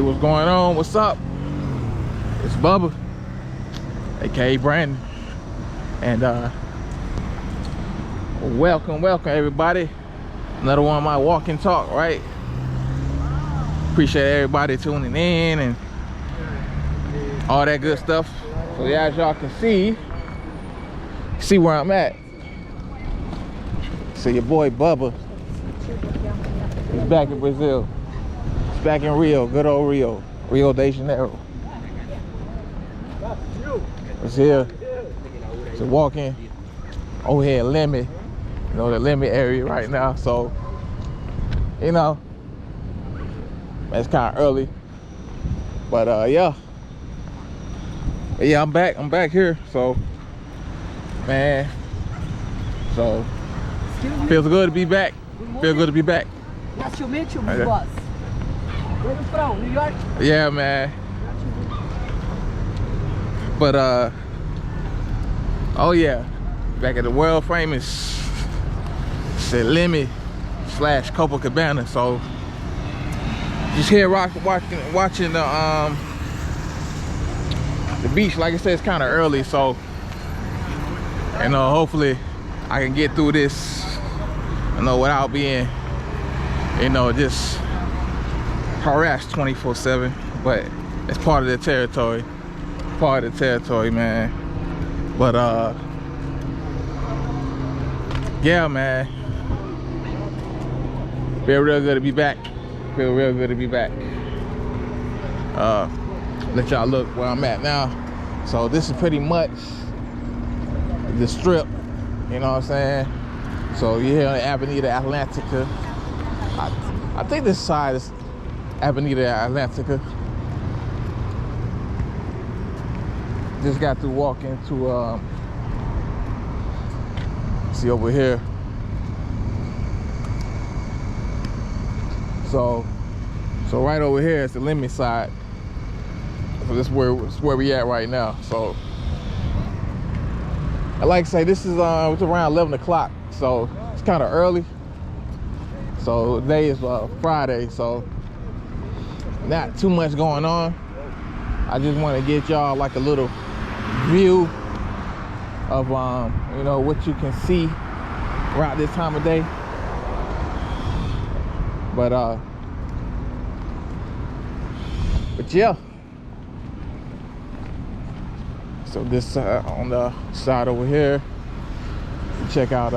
Hey, what's going on? What's up? It's Bubba, aka Brandon, and welcome everybody. Another one of my walk and talk, right? Appreciate everybody tuning in and all that good stuff. So yeah, as y'all can see where I'm at. So your boy Bubba is back in Brazil. It's back in Rio, good old Rio de Janeiro. It's here. So walking over here at Limit, you know, the Limit area right now. So, you know, it's kind of early, but yeah, I'm back here. So, man, so feels good to be back. Feels good to be back. Nice to meet you, boss. Where you from? New York? Yeah, man. But oh yeah, back at the world famous Limit / Copacabana. So just here watching the beach. Like I said, it's kind of early, so you know, hopefully I can get through this, you know, without being, you know, just harassed 24/7. But it's part of the territory. Part of the territory, man. But yeah, man, feel real good to be back. Feel real good to be back. Let y'all look where I'm at now. So this is pretty much the strip, you know what I'm saying? So you're here on the Avenida Atlantica. I think this side is Avenida Atlantica. Just got through walking to see over here. So right over here is the Limit side. So this is where we at right now. So I like to say this is it's around 11 o'clock. So it's kind of early. So today is Friday, so not too much going on. I just want to get y'all like a little view of you know, what you can see around this time of day. But yeah, so this on the side over here, check out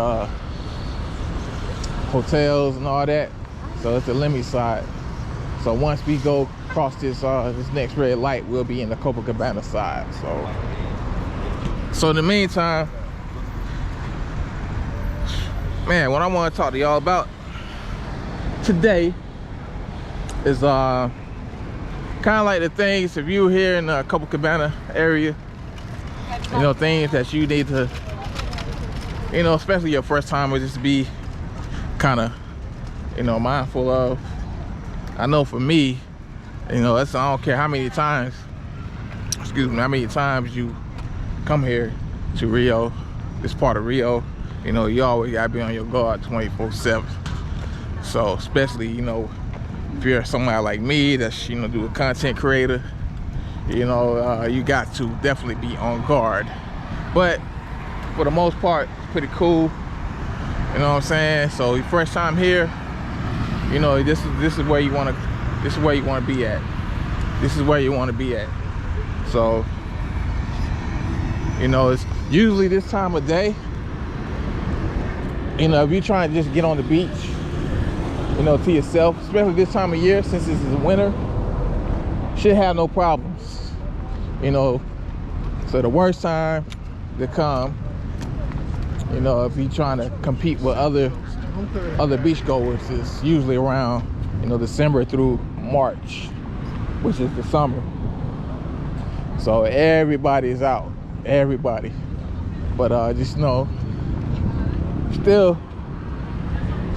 hotels and all that. So it's the Limit side. So once we go across this this next red light, we'll be in the Copacabana side. So in the meantime, man, what I want to talk to y'all about today is kind of like the things, if you're here in the Copacabana area, you know, things that you need to, you know, especially your first time, would just be kind of, you know, mindful of. I know for me, you know, I don't care how many times, how many times you come here to Rio, this part of Rio, you know, you always gotta be on your guard 24/7. So especially, you know, if you're somebody like me that's, you know, do a content creator, you know, you got to definitely be on guard. But for the most part, it's pretty cool. You know what I'm saying? So your first time here, you know, this is where you want to be at. This is where you want to be at. So, you know, it's usually this time of day, you know, if you're trying to just get on the beach, you know, to yourself, especially this time of year, since this is winter, should have no problems, you know. So the worst time to come, you know, if you're trying to compete with other beachgoers, is usually around, you know, December through March, which is the summer. So everybody's out, everybody. But just know, still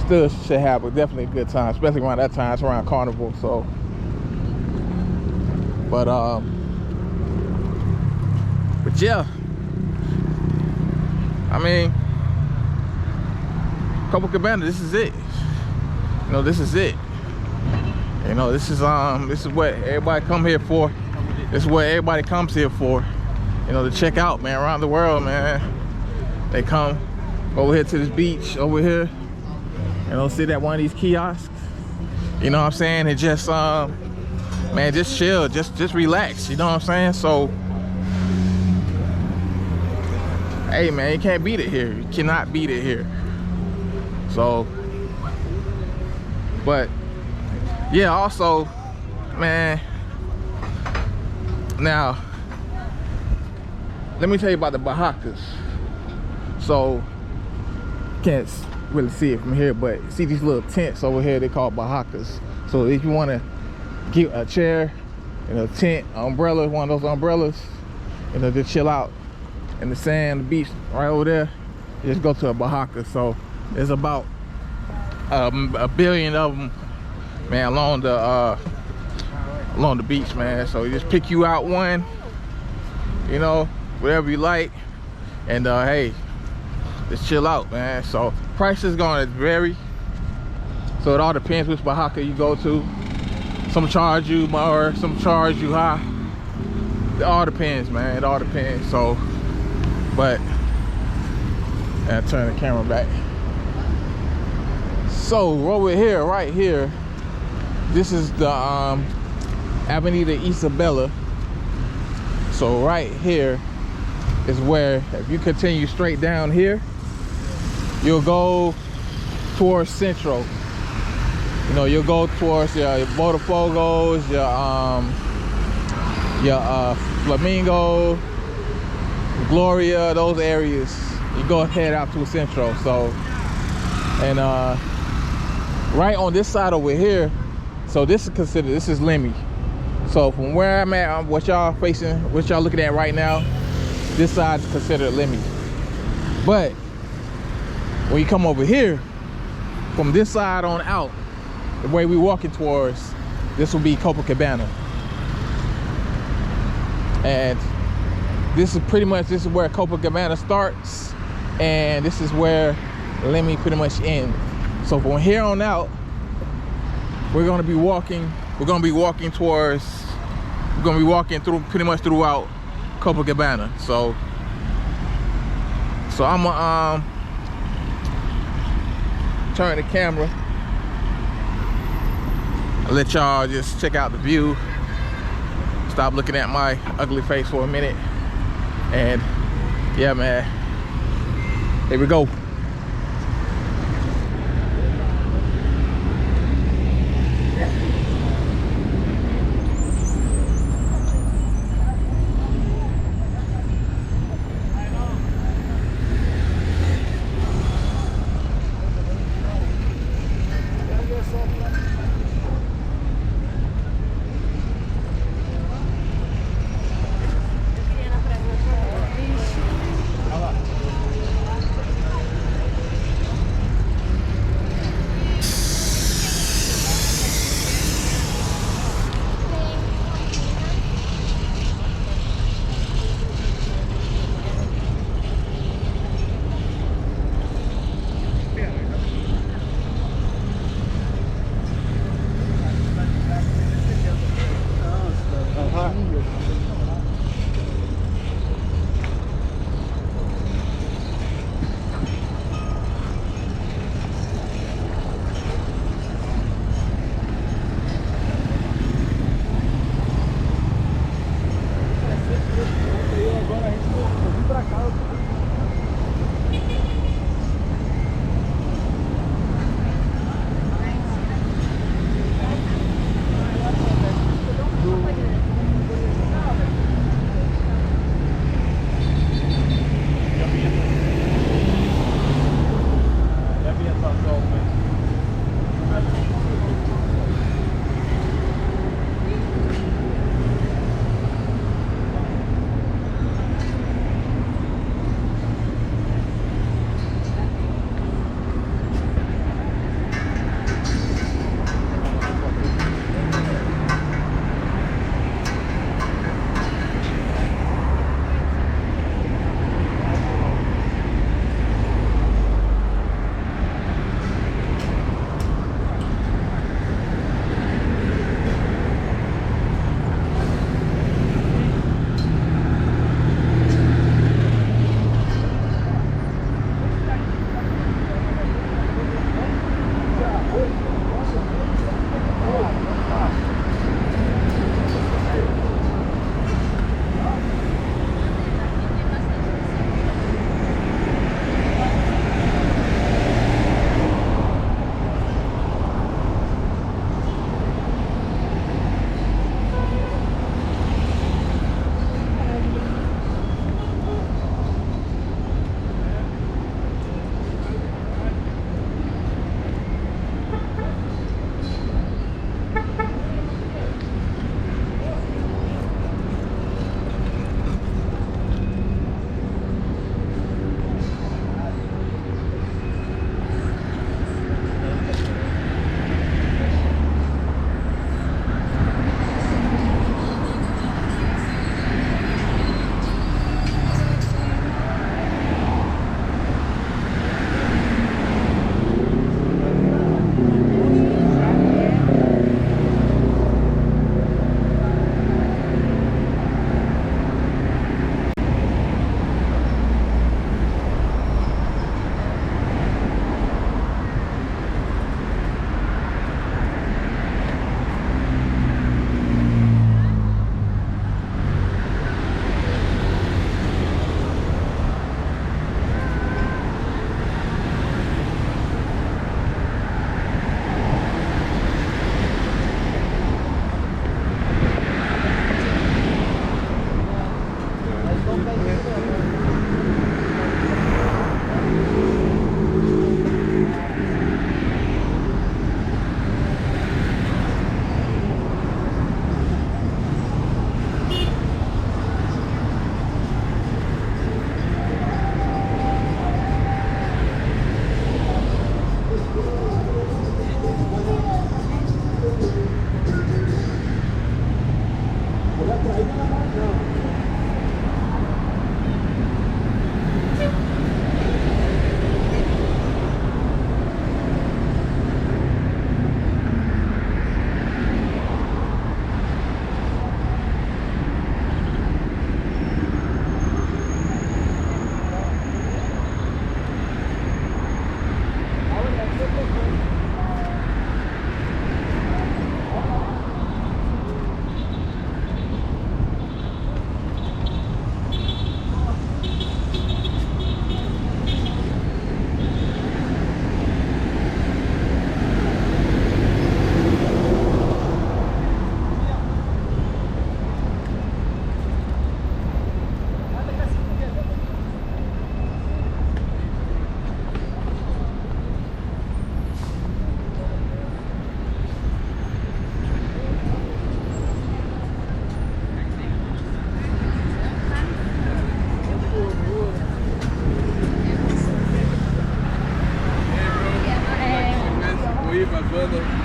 should have definitely a good time, especially around that time. It's around Carnival. So, but yeah, I mean, Copacabana, this is it. You know, this is it. You know, this is what everybody come here for. This is what everybody comes here for. You know, to check out, man, around the world, man. They come over here to this beach over here. You know, sit at one of these kiosks. You know what I'm saying? And just man, just chill, just relax. You know what I'm saying? So, hey, man, you can't beat it here. You cannot beat it here. So, but yeah, also, man, now let me tell you about the Barracas. So, can't really see it from here, but see these little tents over here, they call Barracas. So if you want to get a chair and a tent, umbrella, one of those umbrellas, you know, just chill out in the sand, the beach right over there, just go to a Barraca. So there's about a billion of them, man, along the beach, man. So you just pick you out one, you know, whatever you like, and hey, just chill out, man. So prices gonna vary, so it all depends which Barraca you go to. Some charge you more, some charge you high. It all depends, man. It all depends. So, but I turn the camera back. So over here, right here, this is the Avenida Isabella. So right here is where, if you continue straight down here, you'll go towards Centro. You know, you'll go towards your Botafogos, your Flamingo, Gloria, those areas. You go head out to Centro. So, and right on this side over here, so this is considered, this is Lemmy. So from where I'm at, what y'all facing, what y'all looking at right now, this side is considered Lemmy. But when you come over here, from this side on out, the way we walking towards, this will be Copacabana. And this is pretty much, this is where Copacabana starts, and this is where Lemmy pretty much ends. So from here on out, we're gonna be walking towards, we're gonna be walking through pretty much throughout Copacabana. So I'm gonna turn the camera, I'll let y'all just check out the view. Stop looking at my ugly face for a minute. And yeah, man, here we go.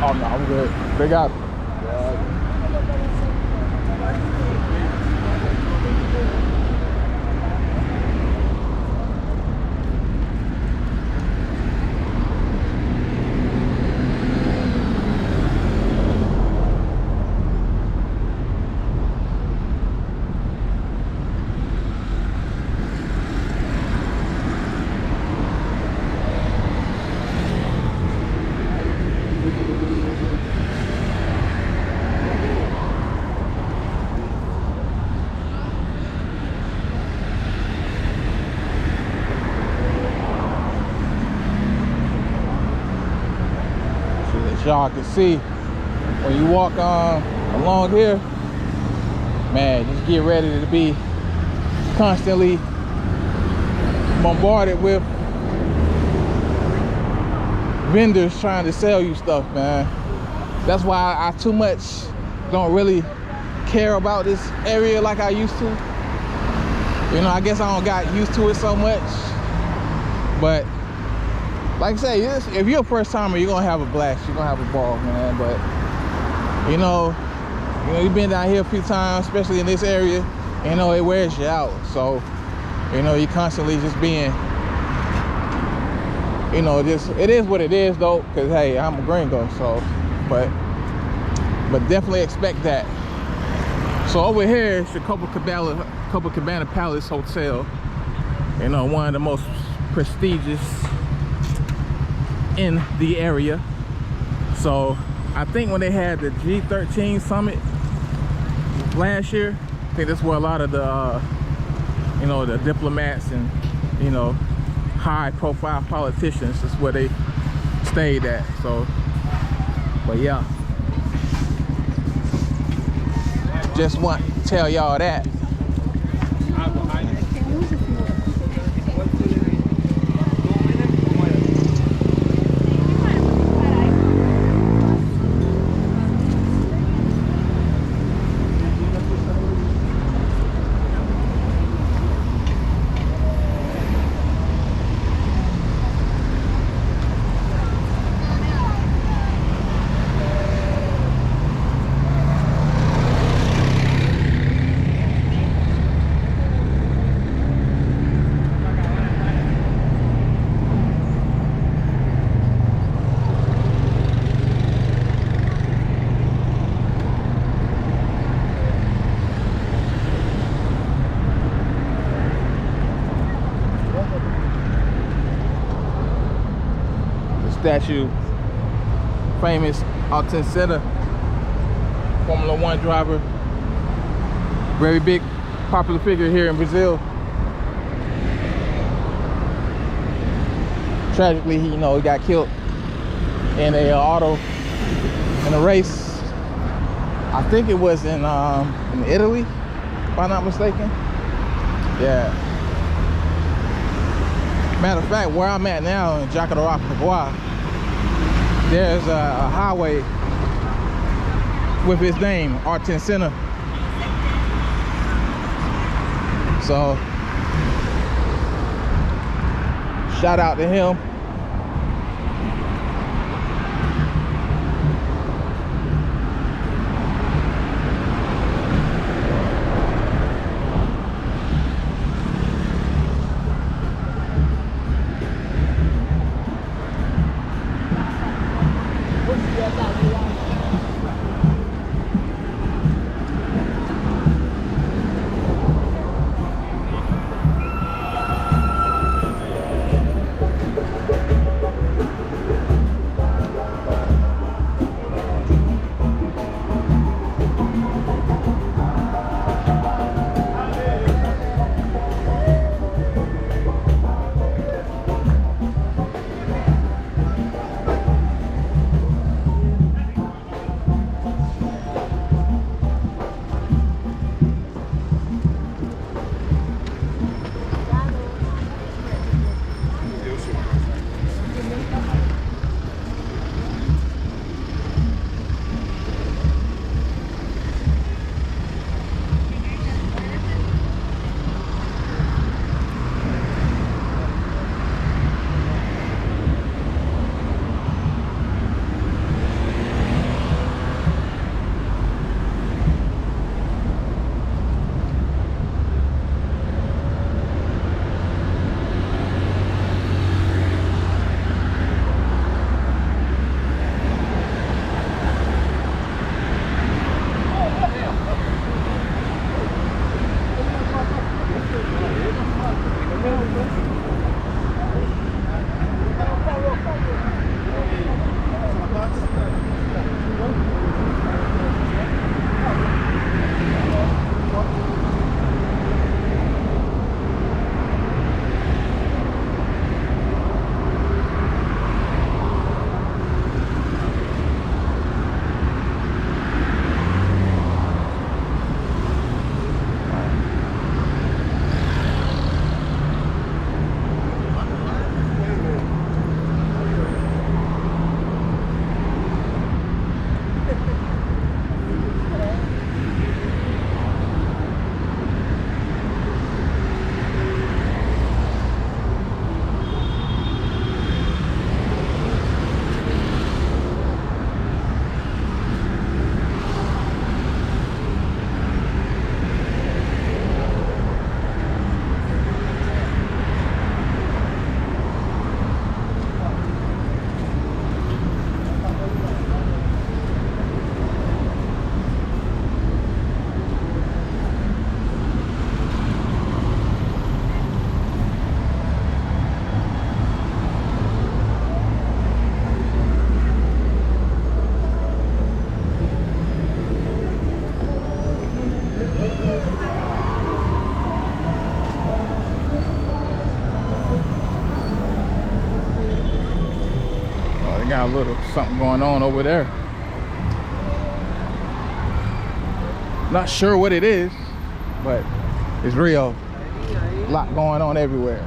Oh no, I'm good. They got it. Y'all can see when you walk along here, man, just get ready to be constantly bombarded with vendors trying to sell you stuff, man. That's why I too much don't really care about this area like I used to. You know, I guess I don't got used to it so much, but like I say, if you're a first timer, you're gonna have a blast. You're gonna have a ball, man. But you know, you've been down here a few times, especially in this area. You know, it wears you out. So, you know, you're constantly just being, you know, just it is what it is, though. Cause hey, I'm a gringo, so, but definitely expect that. So over here is the Copacabana Palace Hotel. You know, one of the most prestigious in the area. So I think when they had the G13 summit last year, I think that's where a lot of the you know, the diplomats and, you know, high profile politicians, that's where they stayed at. So, but yeah, just want to tell y'all that. Statue, famous Ayrton Senna, Formula One driver, very big, popular figure here in Brazil. Tragically, he got killed in a race. I think it was in Italy, if I'm not mistaken. Yeah. Matter of fact, where I'm at now in Copacabana, there's a highway with his name, Ayrton Senna. So, shout out to him. got a little something going on over there. Not sure what it is, but it's real. A lot going on everywhere.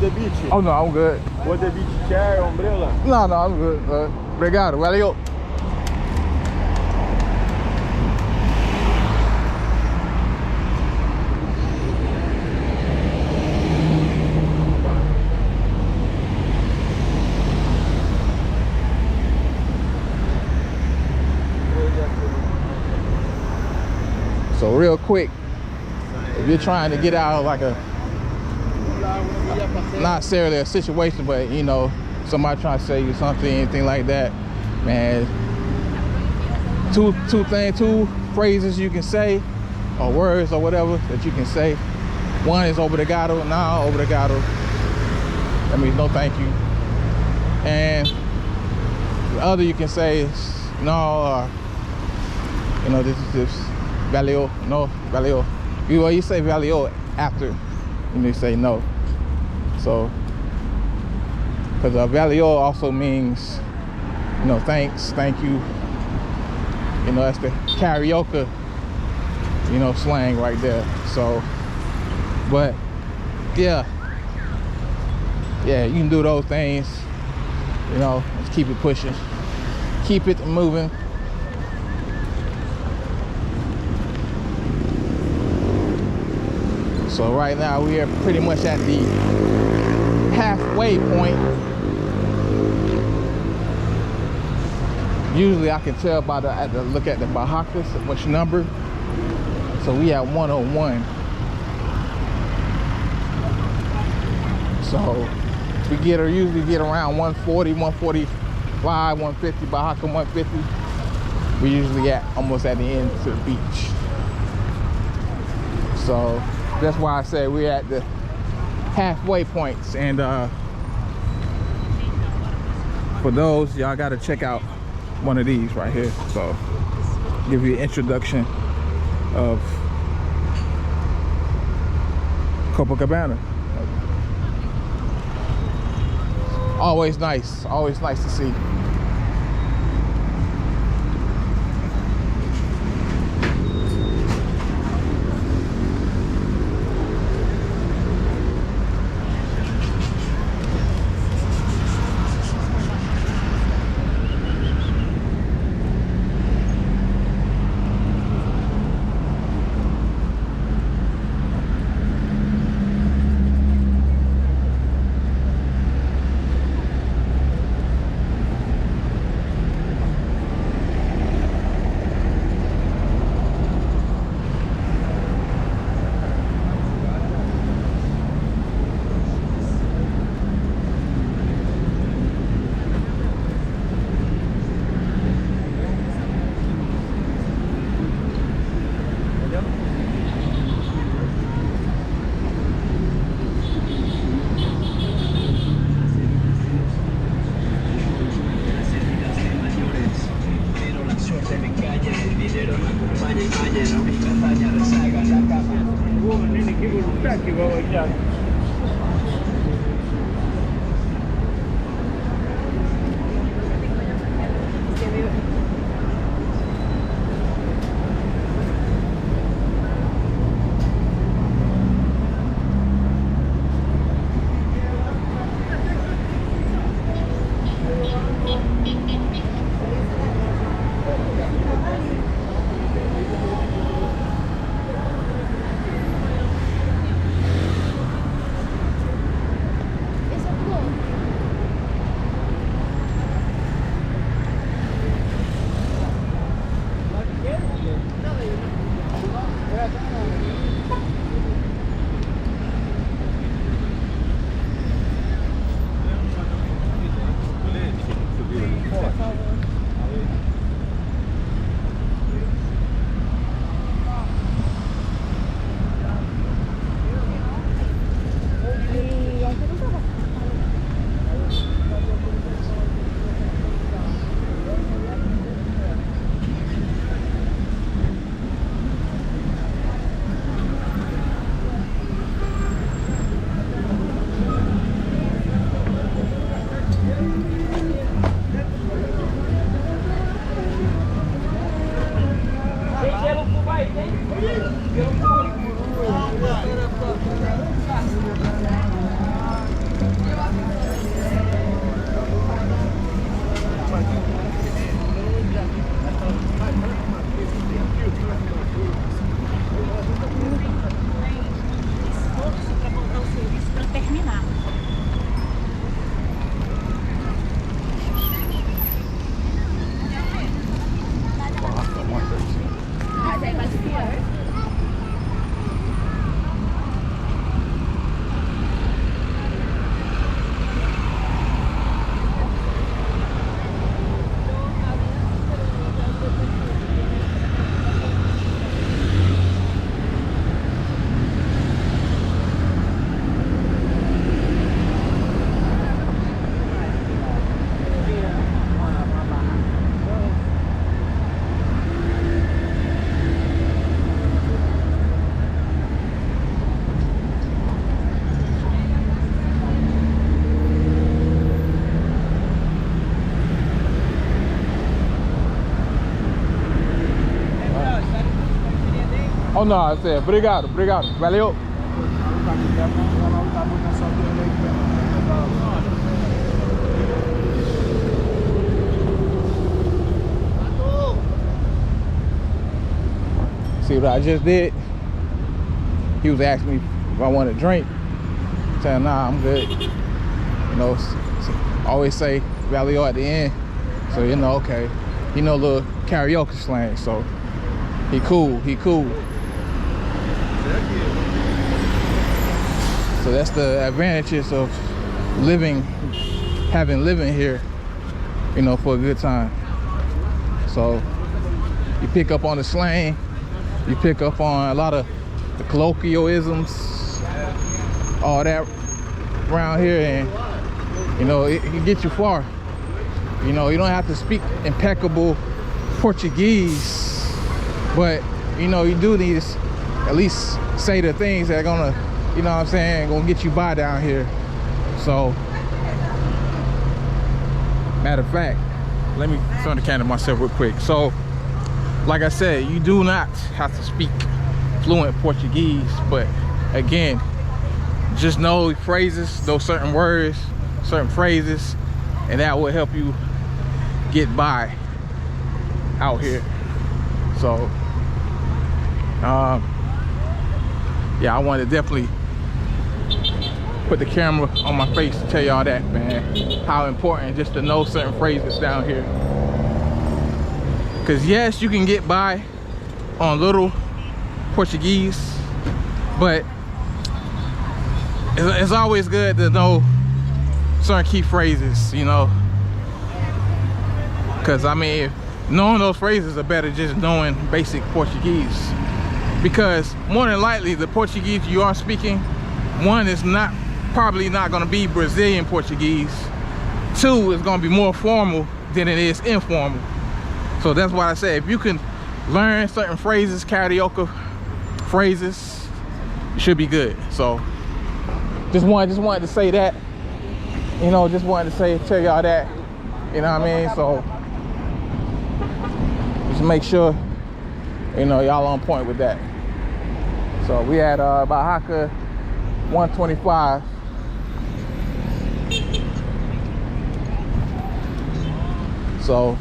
the beach? Oh no, I'm good. What the beach chair, umbrella? No, I'm good. Obrigado, valeu. So real quick, if you're trying to get out of like a, not necessarily a situation, but you know, somebody trying to say you something, anything like that, man, two phrases you can say, or words or whatever that you can say. One is obrigado, nah, obrigado. That means no thank you. And the other you can say is no, you know, this is just valeu, no, valeu. You say valeu after, and you say no. So, because valeu also means, you know, thanks, thank you. You know, that's the karaoke, you know, slang right there. So, but yeah, you can do those things. You know, just keep it pushing, keep it moving. So right now we are pretty much at the halfway point. Usually I can tell by the look at the barracas which number. So we at 101. So we usually get around 140, 145, 150, barraca 150. We usually almost at the end to the beach. So that's why I say we're at the halfway points. And for those, y'all gotta check out one of these right here. So give you an introduction of Copacabana. Always nice to see. Oh não, é, obrigado, valeu. See what I just did? He was asking me if I want a drink. I'm saying, nah, I'm good. You know, always say valeo at the end. So, you know, okay. He know a little karaoke slang, so he cool. So that's the advantages of living here, you know, for a good time. So you pick up on the slang, you pick up on a lot of the colloquialisms, all that around here, and you know, it can get you far. You know, you don't have to speak impeccable Portuguese, but you know, you do need to at least say the things that are gonna, you know what I'm saying, gonna get you by down here. So, matter of fact, let me turn the camera to myself real quick. So, like I said, you do not have to speak fluent Portuguese, but again, just know phrases, those certain words, certain phrases, and that will help you get by out here. So yeah, I want to definitely put the camera on my face to tell y'all that, man, how important just to know certain phrases down here. Because yes, you can get by on little Portuguese, but it's always good to know certain key phrases, you know, because I mean, knowing those phrases are better just knowing basic Portuguese, because more than likely the Portuguese you are speaking, one is probably not going to be Brazilian Portuguese, two is going to be more formal than it is informal. So that's why I say if you can learn certain phrases, karaoke phrases, it should be good. So just wanted to say that, you know, just wanted to tell y'all that, you know what I mean? So just make sure, you know, y'all on point with that. So we at Barraca 125. So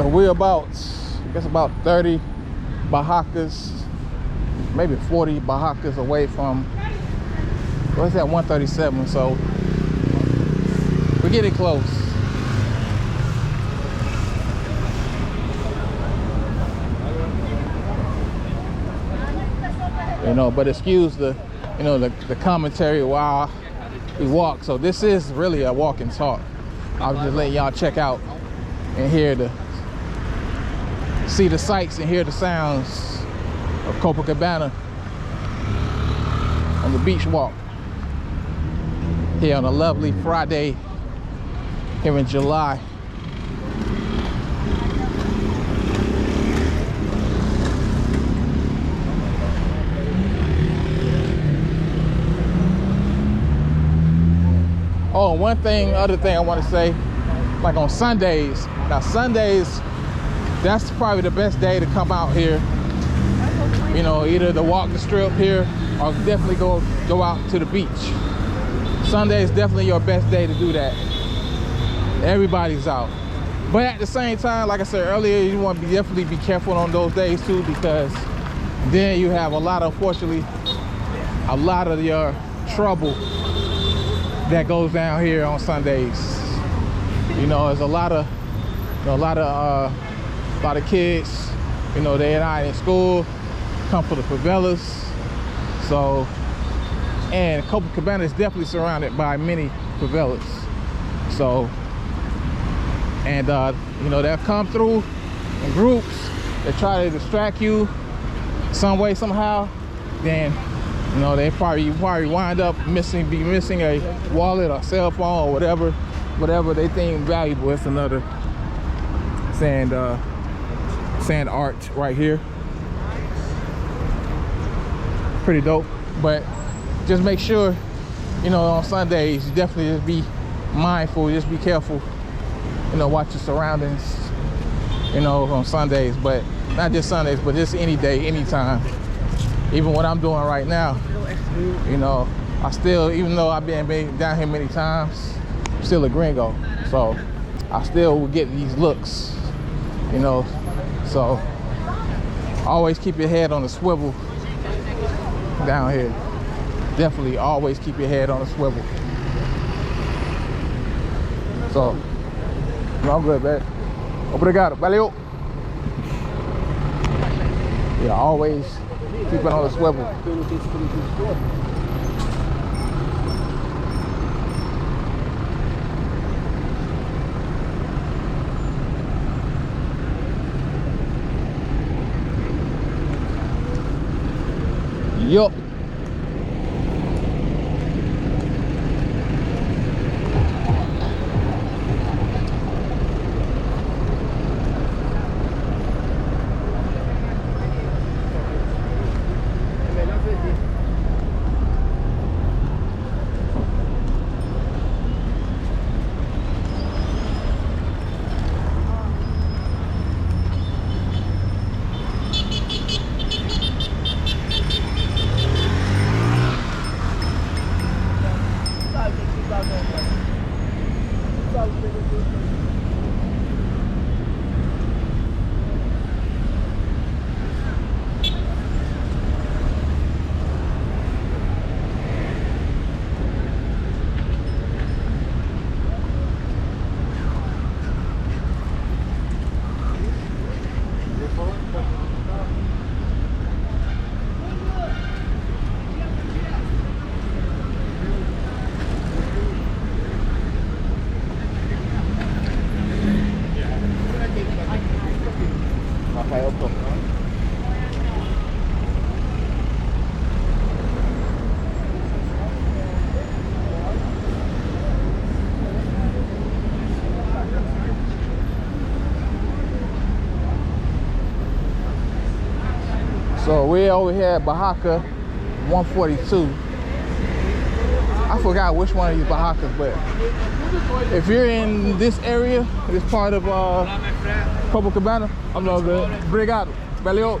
we're about, I guess about 30 Barracas, maybe 40 Barracas away from, what's that, 137, so we're getting close. You know, but excuse the, you know, the commentary while we walk. So this is really a walk and talk. I was just letting y'all check out and see the sights and hear the sounds of Copacabana on the beach walk here on a lovely Friday here in July. Oh, other thing I want to say, like on Sundays. Now Sundays, that's probably the best day to come out here. You know, either to walk the strip here or definitely go out to the beach. Sunday is definitely your best day to do that. Everybody's out. But at the same time, like I said earlier, you want to definitely be careful on those days too, because then you have unfortunately, a lot of your trouble that goes down here on Sundays. You know, there's a lot of kids, you know, they're not in school, come for the favelas. So, and Copacabana is definitely surrounded by many favelas. So, and you know, they'll come through in groups, they try to distract you some way, somehow, then, you know, you probably wind up be missing a wallet or cell phone or whatever they think valuable. It's another sand art right here. Pretty dope. But just make sure, you know, on Sundays, you definitely just be mindful, just be careful, you know, watch your surroundings, you know, on Sundays. But not just Sundays, but just any day, anytime. Even what I'm doing right now, you know, I still, even though I've been down here many times, I'm still a gringo. So I still will get these looks, you know. So always keep your head on the swivel down here. Definitely always keep your head on the swivel. So, no, I'm good, man. Obrigado, valeu. Yeah, always keep it on the swivel. Yup. So we're over here at Barraca 142. I forgot which one of these Barracas, but if you're in this area, this part of Copacabana, I'm not good. Obrigado. Valeu.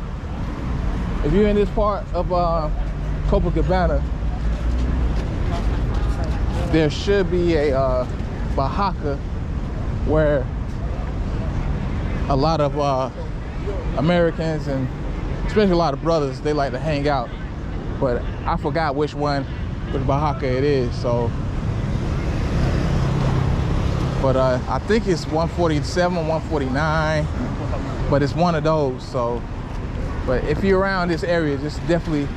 If you're in this part of Copacabana, there should be a Barraca where a lot of Americans and especially a lot of brothers, they like to hang out. But I forgot which Barraca it is, so. But I think it's 147 or 149, but it's one of those, so. But if you're around this area, just definitely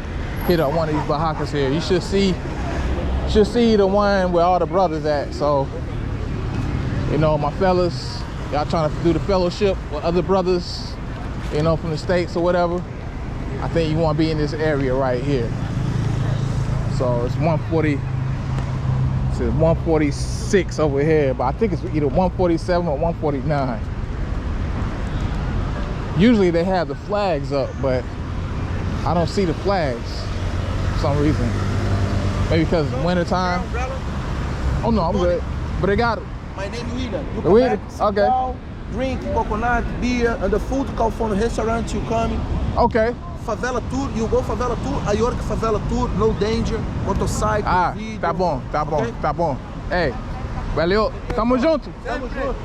hit up one of these Barracas here. You should see the one where all the brothers at, so. You know, my fellas, y'all trying to do the fellowship with other brothers, you know, from the States or whatever. I think you want to be in this area right here. So it's 140 to 146 over here, but I think it's either 147 or 149. Usually they have the flags up, but I don't see the flags for some reason. Maybe because it's winter time. Oh no, I'm good. But they got it. My name is William. You William? come back, sit Okay. down, drink coconut, beer, and the food come from the restaurant you come. Okay. Favela tour, you go favela tour, a York favela tour, no danger, motorcycle, Ah, video. tá bom, tá bom, Okay? tá bom. Ei, valeu, tamo junto. Tamo junto.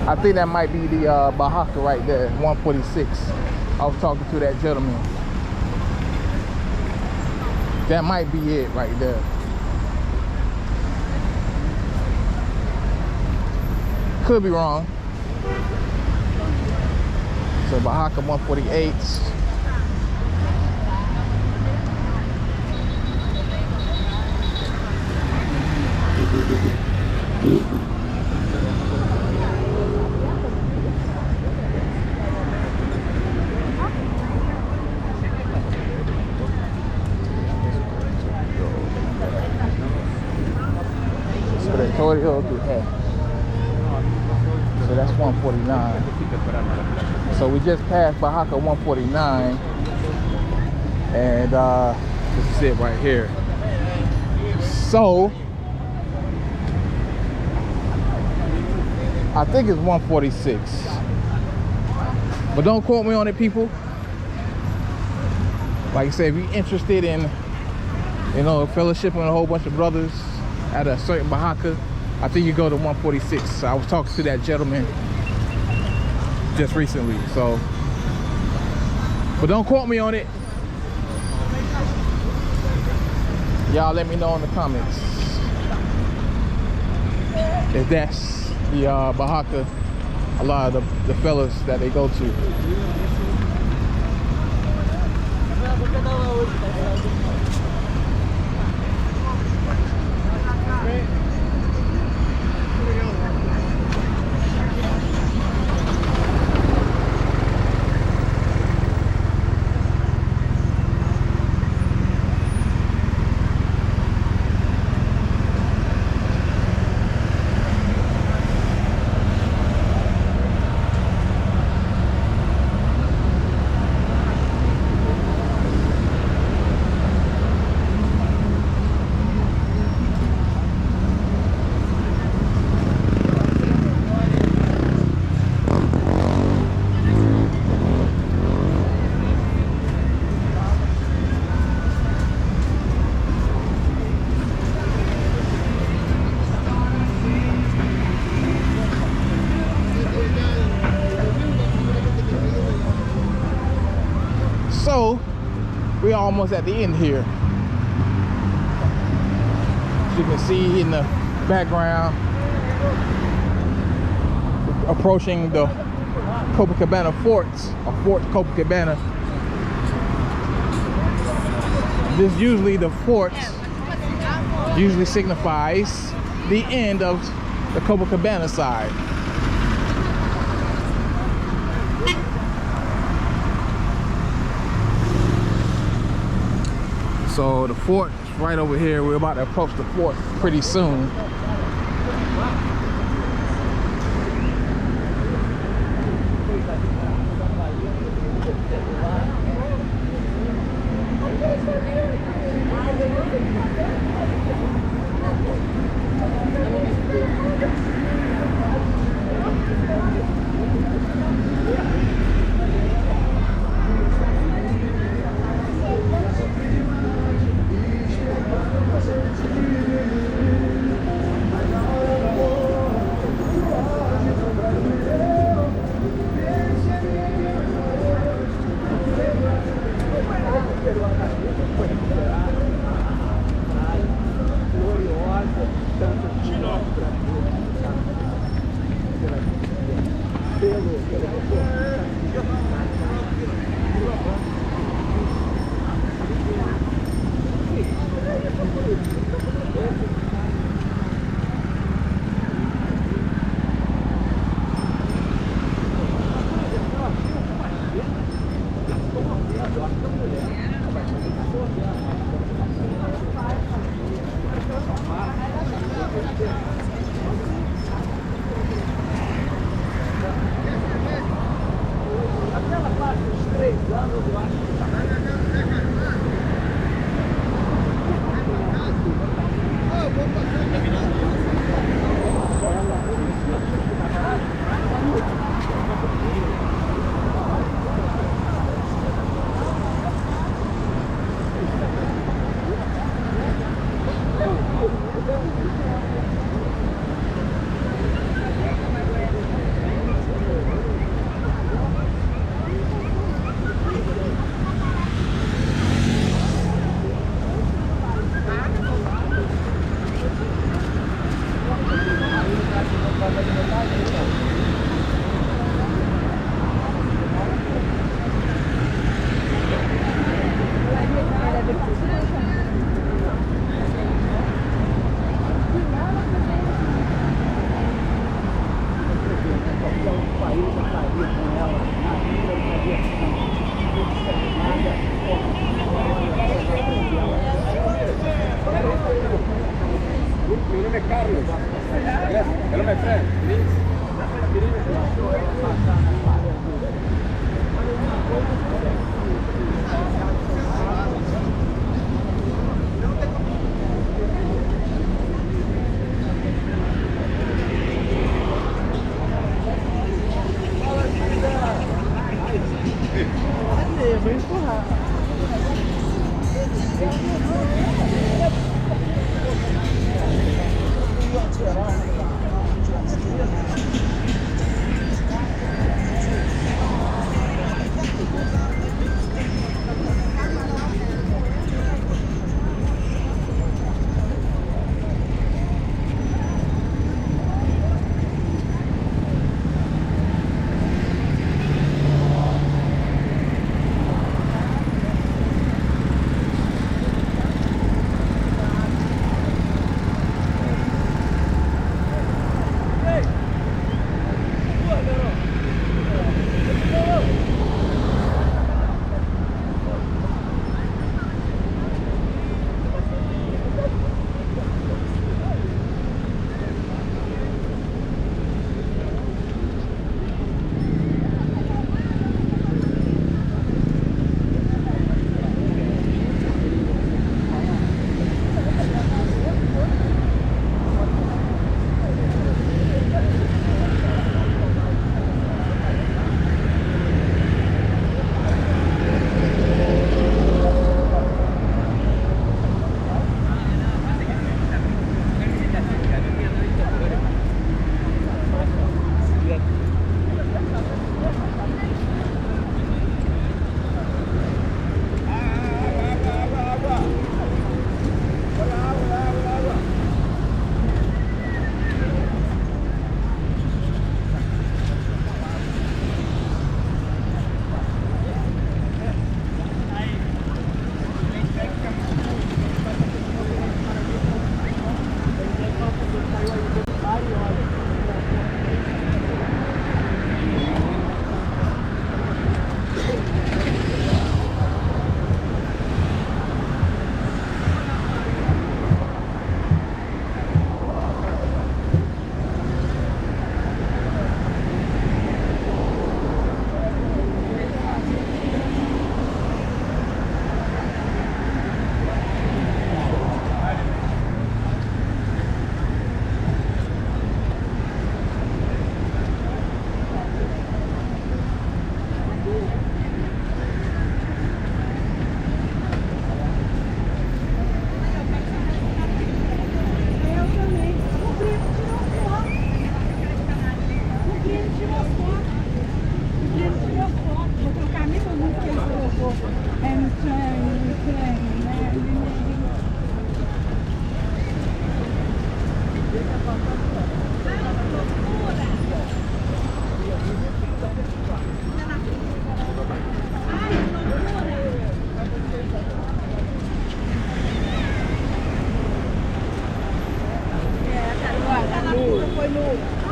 I think that might be the Barraca right there, 146. I was talking to that gentleman. That might be it right there. Could be wrong. So Barraca 148. Escritorio do Ré. So that's 149. So we just passed Barraca 149, and this is it right here. So I think it's 146, but don't quote me on it, people. Like I said, if you're interested in, you know, fellowship with a whole bunch of brothers at a certain Barraca, I think you go to 146. I was talking to that gentleman just recently, so. But don't quote me on it. Y'all let me know in the comments if that's the Barraca a lot of the fellas that they go to. almost at the end here. As you can see in the background, approaching the Copacabana forts, or Fort Copacabana. This usually, the fort usually signifies the end of the Copacabana side. So the fort is right over here. We're about to approach the fort pretty soon.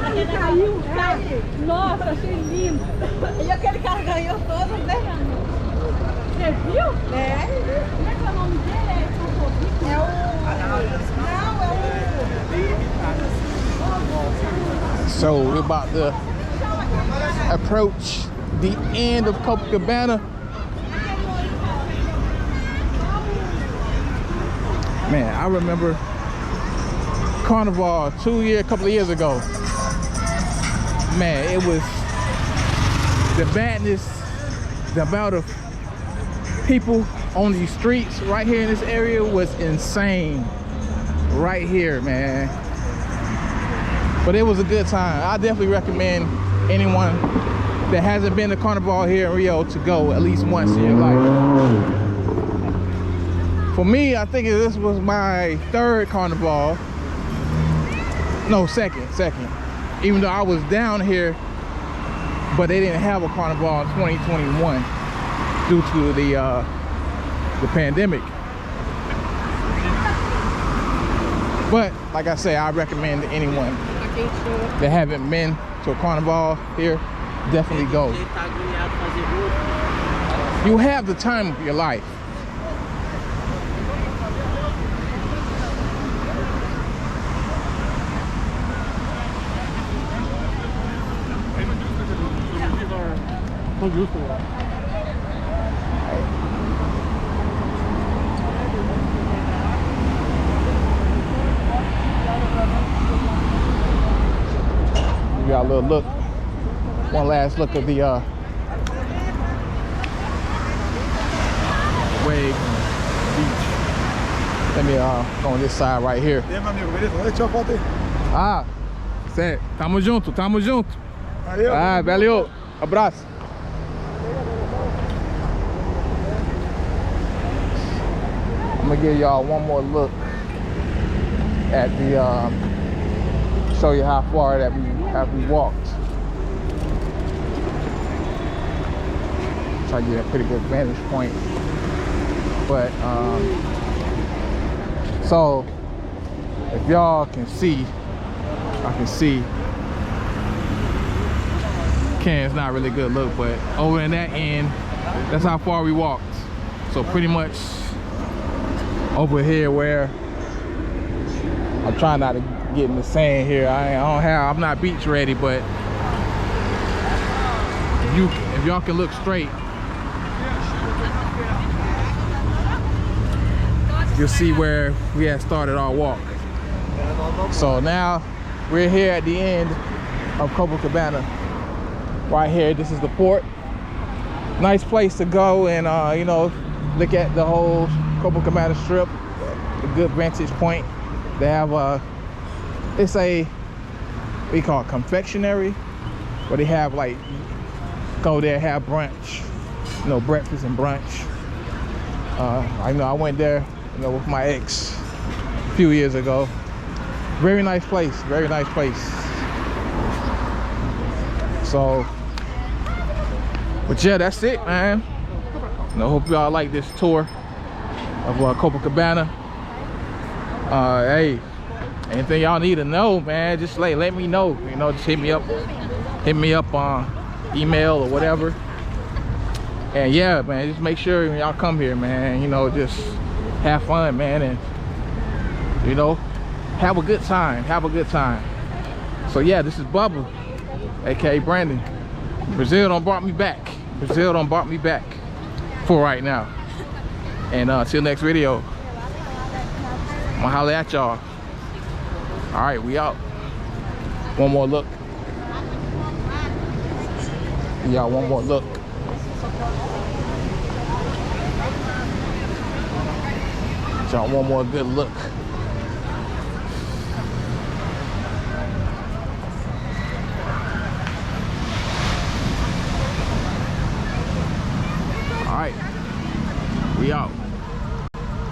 Ai, caiu, caiu. Nossa, achei lindo. E aquele cara ganhou todos, né? Você viu? É. Como é que é o nome dele? É o... Não, é o... So we're about to approach the end of Copacabana. Man, I remember Carnival a couple of years ago. Man, it was the madness, the amount of people on these streets right here in this area was insane. Right here, man. But it was a good time. I definitely recommend anyone that hasn't been to Carnival here in Rio to go at least once in your life. For me, I think this was my third Carnival. No, second. Even though I was down here, but they didn't have a Carnival in 2021 due to the pandemic. But like I say, I recommend to anyone that haven't been to a Carnival here, definitely go. You have the time of your life. We got a little look, one last look of the wave beach. Let me go on this side right here. E aí, meu amigo, beleza? Olha, tira uma foto aí. Ah, certo. Tamo junto. Valeu. Ah, valeu. Abraço. I'm gonna give y'all one more look at the show you how far that we walked. Try to get a pretty good vantage point. But so if y'all can see, I can see. It's not really good look, but over in that end, that's how far we walked. So pretty much over here where I'm trying not to get in the sand here. I'm not beach ready, but if y'all can look straight, you'll see where we had started our walk. So now we're here at the end of Copacabana. Right here, this is the port. Nice place to go and you know, look at the whole Copacabana strip. A good vantage point. They have it's a, what do you call it, confectionery, where they have like, go there, have brunch, you know, breakfast and brunch. I know I went there, you know, with my ex a few years ago. Very nice place, very nice place. So, but yeah, that's it, man. I hope y'all like this tour of Copacabana. Hey, anything y'all need to know, man, just let me know. You know, just hit me up on email or whatever. And yeah, man, just make sure when y'all come here, man, you know, just have fun, man, and you know, have a good time. So yeah, this is Bubba, aka Brandon. Brazil done brought me back. For right now. And till next video, I'm gonna holler at y'all. All right, we out. One more look. Y'all, one more look. Y'all, one more good look.